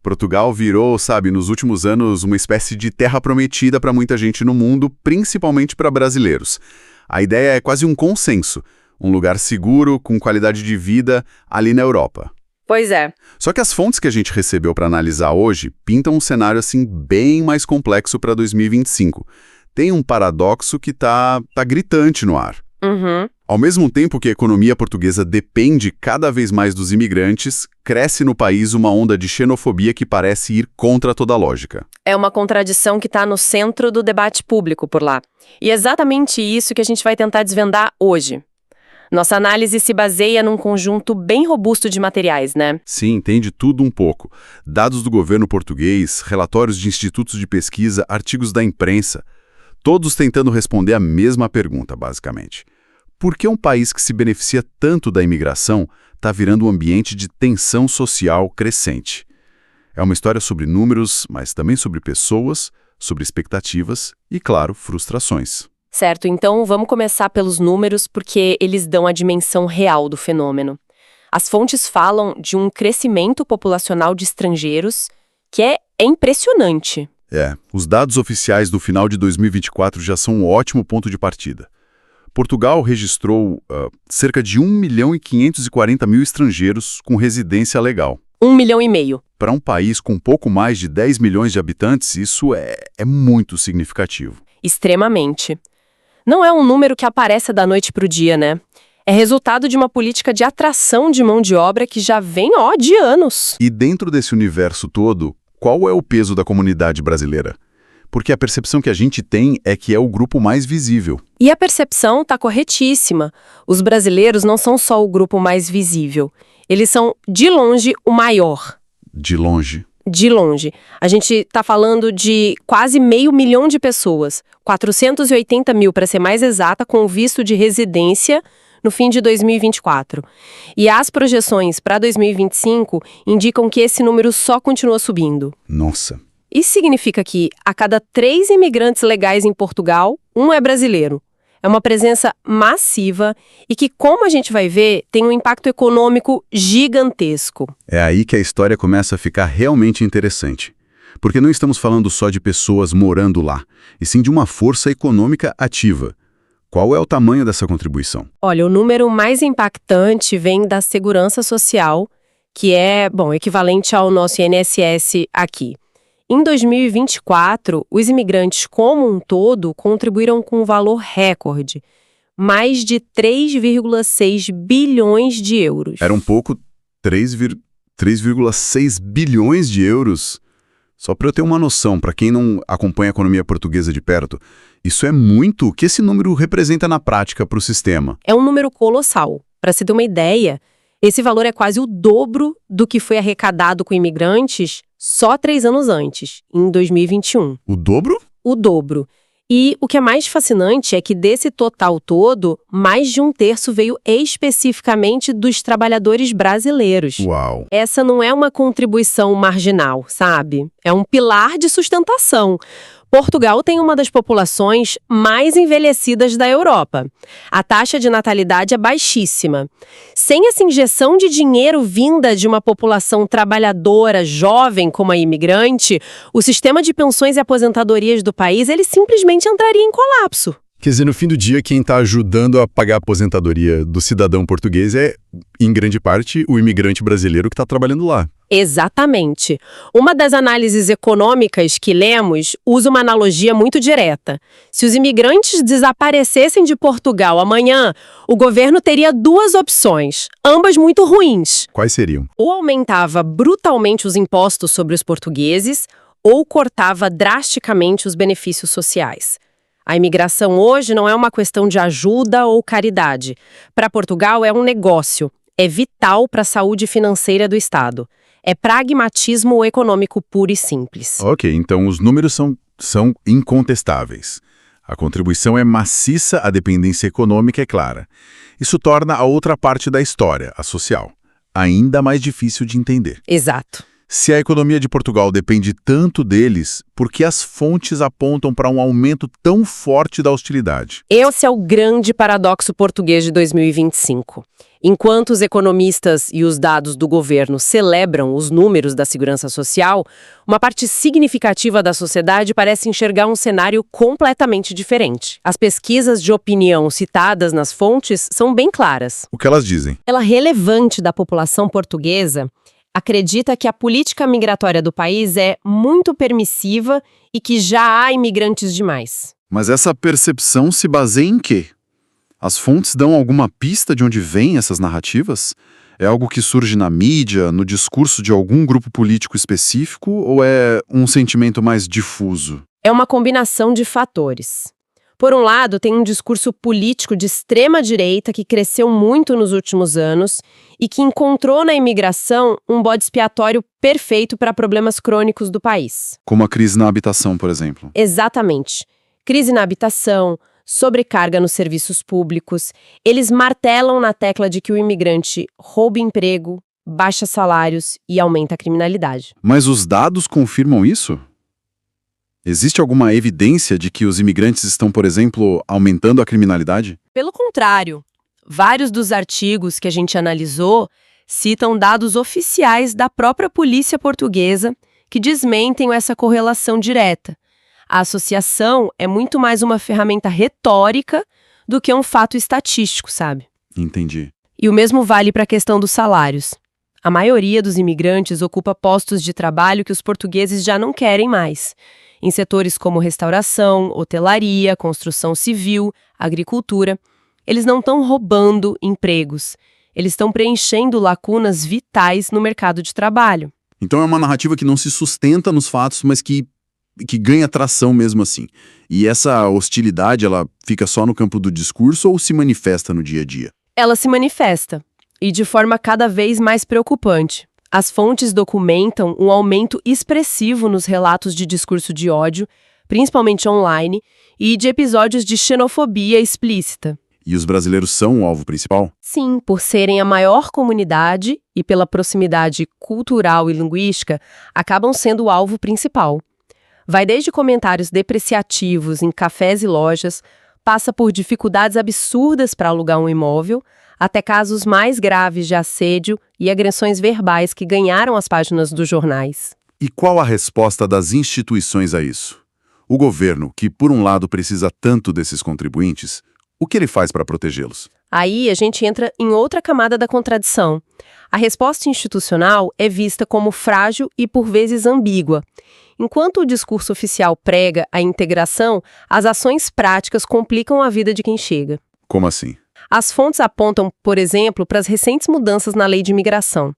Portugal virou, sabe, nos últimos anos, uma espécie de terra prometida para muita gente no mundo, principalmente para brasileiros. A ideia é quase um consenso, um lugar seguro, com qualidade de vida, ali na Europa. Pois é. Só que as fontes que a gente recebeu para analisar hoje pintam um cenário assim bem mais complexo para 2025. Tem um paradoxo que tá gritante no ar. Uhum. Ao mesmo tempo que a economia portuguesa depende cada vez mais dos imigrantes, cresce no país uma onda de xenofobia que parece ir contra toda a lógica. É uma contradição que está no centro do debate público por lá. E é exatamente isso que a gente vai tentar desvendar hoje. Nossa análise se baseia num conjunto bem robusto de materiais, né? Sim, entende tudo um pouco. Dados do governo português, relatórios de institutos de pesquisa, artigos da imprensa, todos tentando responder a mesma pergunta, basicamente. Por que um país que se beneficia tanto da imigração está virando um ambiente de tensão social crescente? É uma história sobre números, mas também sobre pessoas, sobre expectativas e, claro, frustrações. Certo, então vamos começar pelos números porque eles dão a dimensão real do fenômeno. As fontes falam de um crescimento populacional de estrangeiros que é impressionante. Os dados oficiais do final de 2024 já são um ótimo ponto de partida. Portugal registrou cerca de 1.540.000 estrangeiros com residência legal. 1,5 milhão. Para um país com pouco mais de 10 milhões de habitantes, isso é muito significativo. Extremamente. Não é um número que aparece da noite para o dia, né? É resultado de uma política de atração de mão de obra que já vem, de anos. E dentro desse universo todo, qual é o peso da comunidade brasileira? Porque a percepção que a gente tem é que é o grupo mais visível. E a percepção está corretíssima. Os brasileiros não são só o grupo mais visível. Eles são, de longe, o maior. De longe. De longe. A gente está falando de quase 500 mil de pessoas. 480 mil, para ser mais exata, com visto de residência no fim de 2024. E as projeções para 2025 indicam que esse número só continua subindo. Nossa. Isso significa que, a cada 3 imigrantes legais em Portugal, um é brasileiro. É uma presença massiva e que, como a gente vai ver, tem um impacto econômico gigantesco. É aí que a história começa a ficar realmente interessante. Porque não estamos falando só de pessoas morando lá, e sim de uma força econômica ativa. Qual é o tamanho dessa contribuição? Olha, o número mais impactante vem da segurança social, que é, equivalente ao nosso INSS aqui. Em 2024, os imigrantes como um todo contribuíram com um valor recorde, mais de 3,6 bilhões de euros. Era um pouco 3,6 bilhões de euros. Só para eu ter uma noção, para quem não acompanha a economia portuguesa de perto, isso é muito. O que esse número representa na prática para o sistema? É um número colossal. Para se ter uma ideia, esse valor é quase o dobro do que foi arrecadado com imigrantes só 3 anos antes, em 2021. O dobro? O dobro. E o que é mais fascinante é que desse total todo, mais de 1/3 veio especificamente dos trabalhadores brasileiros. Uau! Essa não é uma contribuição marginal, sabe? É um pilar de sustentação. Portugal tem uma das populações mais envelhecidas da Europa. A taxa de natalidade é baixíssima. Sem essa injeção de dinheiro vinda de uma população trabalhadora, jovem como a imigrante, o sistema de pensões e aposentadorias do país, ele simplesmente entraria em colapso. Quer dizer, no fim do dia, quem está ajudando a pagar a aposentadoria do cidadão português é, em grande parte, o imigrante brasileiro que está trabalhando lá. Exatamente. Uma das análises econômicas que lemos usa uma analogia muito direta. Se os imigrantes desaparecessem de Portugal amanhã, o governo teria 2 opções, ambas muito ruins. Quais seriam? Ou aumentava brutalmente os impostos sobre os portugueses, ou cortava drasticamente os benefícios sociais. A imigração hoje não é uma questão de ajuda ou caridade. Para Portugal é um negócio, é vital para a saúde financeira do Estado. É pragmatismo econômico puro e simples. Ok, então os números são incontestáveis. A contribuição é maciça, a dependência econômica é clara. Isso torna a outra parte da história, a social, ainda mais difícil de entender. Exato. Se a economia de Portugal depende tanto deles, por que as fontes apontam para um aumento tão forte da hostilidade? Esse é o grande paradoxo português de 2025. Enquanto os economistas e os dados do governo celebram os números da segurança social, uma parte significativa da sociedade parece enxergar um cenário completamente diferente. As pesquisas de opinião citadas nas fontes são bem claras. O que elas dizem? Ela relevante da população portuguesa acredita que a política migratória do país é muito permissiva e que já há imigrantes demais. Mas essa percepção se baseia em quê? As fontes dão alguma pista de onde vêm essas narrativas? É algo que surge na mídia, no discurso de algum grupo político específico, ou é um sentimento mais difuso? É uma combinação de fatores. Por um lado, tem um discurso político de extrema-direita que cresceu muito nos últimos anos e que encontrou na imigração um bode expiatório perfeito para problemas crônicos do país. Como a crise na habitação, por exemplo. Exatamente. Crise na habitação, sobrecarga nos serviços públicos. Eles martelam na tecla de que o imigrante rouba emprego, baixa salários e aumenta a criminalidade. Mas os dados confirmam isso? Existe alguma evidência de que os imigrantes estão, por exemplo, aumentando a criminalidade? Pelo contrário, vários dos artigos que a gente analisou citam dados oficiais da própria polícia portuguesa que desmentem essa correlação direta. A associação é muito mais uma ferramenta retórica do que um fato estatístico, sabe? Entendi. E o mesmo vale para a questão dos salários. A maioria dos imigrantes ocupa postos de trabalho que os portugueses já não querem mais, em setores como restauração, hotelaria, construção civil, agricultura. Eles não estão roubando empregos, eles estão preenchendo lacunas vitais no mercado de trabalho. Então é uma narrativa que não se sustenta nos fatos, mas que ganha tração mesmo assim. E essa hostilidade, ela fica só no campo do discurso ou se manifesta no dia a dia? Ela se manifesta, e de forma cada vez mais preocupante. As fontes documentam um aumento expressivo nos relatos de discurso de ódio, principalmente online, e de episódios de xenofobia explícita. E os brasileiros são o alvo principal? Sim, por serem a maior comunidade e pela proximidade cultural e linguística, acabam sendo o alvo principal. Vai desde comentários depreciativos em cafés e lojas, passa por dificuldades absurdas para alugar um imóvel, até casos mais graves de assédio e agressões verbais que ganharam as páginas dos jornais. E qual a resposta das instituições a isso? O governo, que por um lado precisa tanto desses contribuintes, o que ele faz para protegê-los? Aí a gente entra em outra camada da contradição. A resposta institucional é vista como frágil e por vezes ambígua. Enquanto o discurso oficial prega a integração, as ações práticas complicam a vida de quem chega. Como assim? As fontes apontam, por exemplo, para as recentes mudanças na lei de imigração.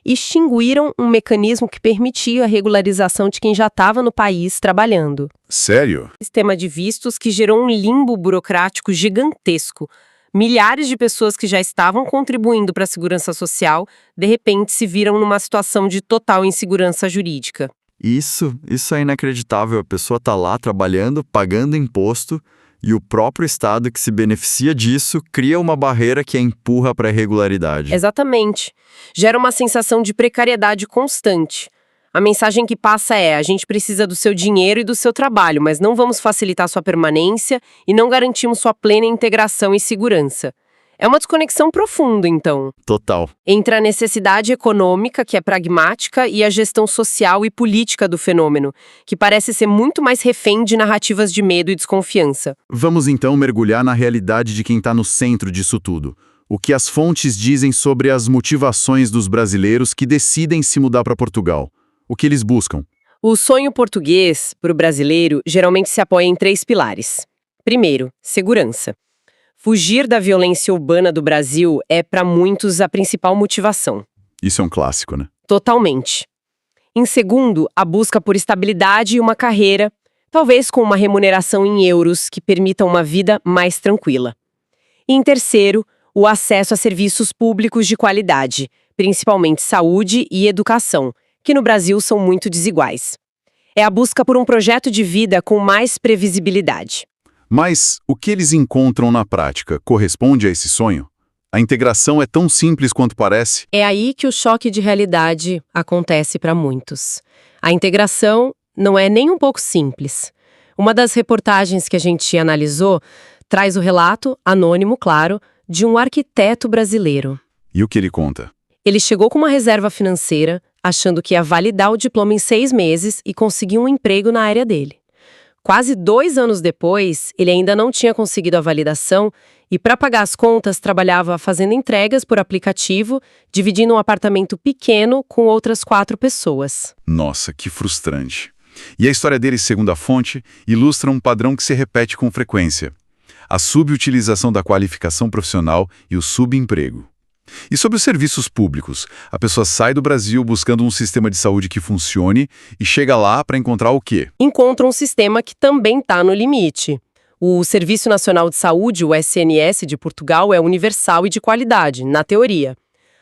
Extinguiram um mecanismo que permitia a regularização de quem já estava no país trabalhando. Sério? Sistema de vistos que gerou um limbo burocrático gigantesco. Milhares de pessoas que já estavam contribuindo para a segurança social, de repente se viram numa situação de total insegurança jurídica. Isso é inacreditável. A pessoa está lá trabalhando, pagando imposto, e o próprio Estado que se beneficia disso cria uma barreira que a empurra para a irregularidade. Exatamente. Gera uma sensação de precariedade constante. A mensagem que passa é: a gente precisa do seu dinheiro e do seu trabalho, mas não vamos facilitar sua permanência e não garantimos sua plena integração e segurança. É uma desconexão profunda, então. Total. Entre a necessidade econômica, que é pragmática, e a gestão social e política do fenômeno, que parece ser muito mais refém de narrativas de medo e desconfiança. Vamos então mergulhar na realidade de quem está no centro disso tudo. O que as fontes dizem sobre as motivações dos brasileiros que decidem se mudar para Portugal. O que eles buscam? O sonho português, para o brasileiro, geralmente se apoia em 3 pilares. Primeiro, segurança. Fugir da violência urbana do Brasil é, para muitos, a principal motivação. Isso é um clássico, né? Totalmente. Em segundo, a busca por estabilidade e uma carreira, talvez com uma remuneração em euros que permita uma vida mais tranquila. E em terceiro, o acesso a serviços públicos de qualidade, principalmente saúde e educação, que no Brasil são muito desiguais. É a busca por um projeto de vida com mais previsibilidade. Mas o que eles encontram na prática corresponde a esse sonho? A integração é tão simples quanto parece? É aí que o choque de realidade acontece para muitos. A integração não é nem um pouco simples. Uma das reportagens que a gente analisou traz o relato, anônimo, claro, de um arquiteto brasileiro. E o que ele conta? Ele chegou com uma reserva financeira, achando que ia validar o diploma em 6 meses e conseguir um emprego na área dele. Quase 2 anos depois, ele ainda não tinha conseguido a validação e, para pagar as contas, trabalhava fazendo entregas por aplicativo, dividindo um apartamento pequeno com outras 4 pessoas. Nossa, que frustrante. E a história dele, segundo a fonte, ilustra um padrão que se repete com frequência: a subutilização da qualificação profissional e o subemprego. E sobre os serviços públicos, a pessoa sai do Brasil buscando um sistema de saúde que funcione e chega lá para encontrar o quê? Encontra um sistema que também está no limite. O Serviço Nacional de Saúde, o SNS de Portugal, é universal e de qualidade, na teoria.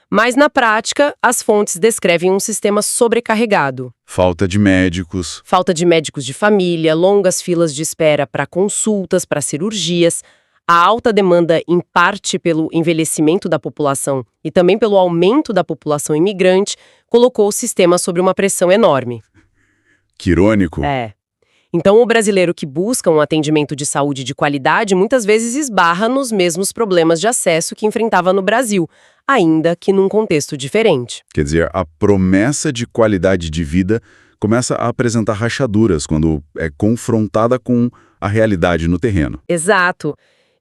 Mas, na prática, as fontes descrevem um sistema sobrecarregado. Falta de médicos. Falta de médicos de família, longas filas de espera para consultas, para cirurgias. A alta demanda, em parte pelo envelhecimento da população e também pelo aumento da população imigrante, colocou o sistema sob uma pressão enorme. Que irônico. É. Então, o brasileiro que busca um atendimento de saúde de qualidade muitas vezes esbarra nos mesmos problemas de acesso que enfrentava no Brasil, ainda que num contexto diferente. Quer dizer, a promessa de qualidade de vida começa a apresentar rachaduras quando é confrontada com a realidade no terreno. Exato.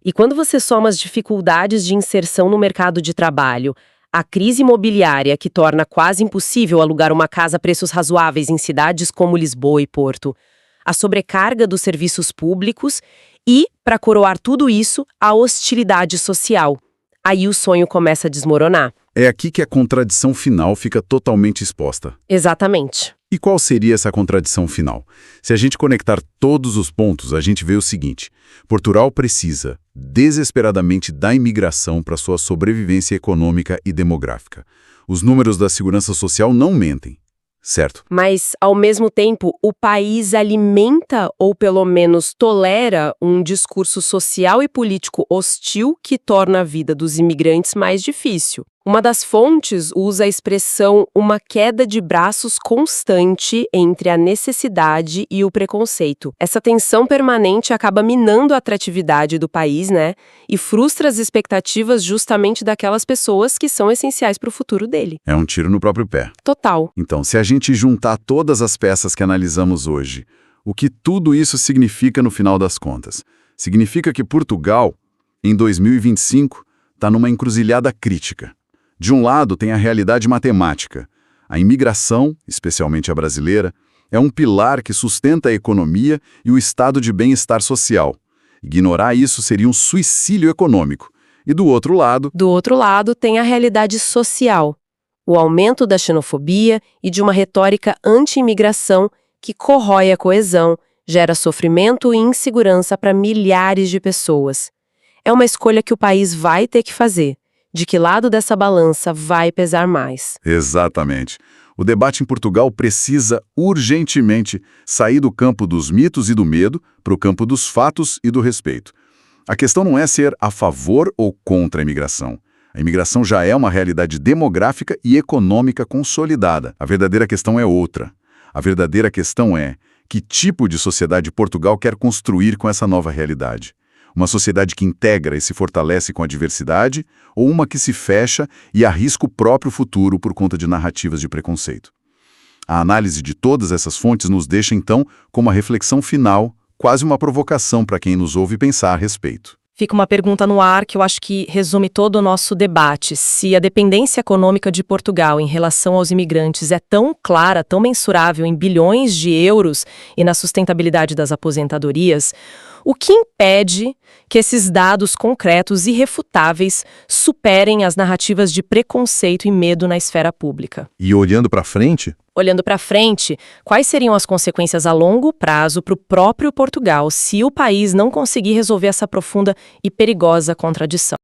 E quando você soma as dificuldades de inserção no mercado de trabalho, a crise imobiliária que torna quase impossível alugar uma casa a preços razoáveis em cidades como Lisboa e Porto, a sobrecarga dos serviços públicos e, para coroar tudo isso, a hostilidade social. Aí o sonho começa a desmoronar. É aqui que a contradição final fica totalmente exposta. Exatamente. E qual seria essa contradição final? Se a gente conectar todos os pontos, a gente vê o seguinte: Portugal precisa desesperadamente da imigração para sua sobrevivência econômica e demográfica. Os números da segurança social não mentem, certo? Mas, ao mesmo tempo, o país alimenta ou pelo menos tolera um discurso social e político hostil que torna a vida dos imigrantes mais difícil. Uma das fontes usa a expressão uma queda de braços constante entre a necessidade e o preconceito. Essa tensão permanente acaba minando a atratividade do país, né? E frustra as expectativas justamente daquelas pessoas que são essenciais para o futuro dele. É um tiro no próprio pé. Total. Então, se a gente juntar todas as peças que analisamos hoje, o que tudo isso significa no final das contas? Significa que Portugal, em 2025, está numa encruzilhada crítica. De um lado, tem a realidade matemática. A imigração, especialmente a brasileira, é um pilar que sustenta a economia e o estado de bem-estar social. Ignorar isso seria um suicídio econômico. E do outro lado... Do outro lado, tem a realidade social. O aumento da xenofobia e de uma retórica anti-imigração que corrói a coesão, gera sofrimento e insegurança para milhares de pessoas. É uma escolha que o país vai ter que fazer. De que lado dessa balança vai pesar mais? Exatamente. O debate em Portugal precisa urgentemente sair do campo dos mitos e do medo para o campo dos fatos e do respeito. A questão não é ser a favor ou contra a imigração. A imigração já é uma realidade demográfica e econômica consolidada. A verdadeira questão é outra. A verdadeira questão é que tipo de sociedade Portugal quer construir com essa nova realidade. Uma sociedade que integra e se fortalece com a diversidade, ou uma que se fecha e arrisca o próprio futuro por conta de narrativas de preconceito? A análise de todas essas fontes nos deixa, então, com uma reflexão final, quase uma provocação para quem nos ouve pensar a respeito. Fica uma pergunta no ar que eu acho que resume todo o nosso debate. Se a dependência econômica de Portugal em relação aos imigrantes é tão clara, tão mensurável em bilhões de euros e na sustentabilidade das aposentadorias, o que impede que esses dados concretos e irrefutáveis superem as narrativas de preconceito e medo na esfera pública? E olhando para frente? Olhando para frente, quais seriam as consequências a longo prazo para o próprio Portugal se o país não conseguir resolver essa profunda e perigosa contradição?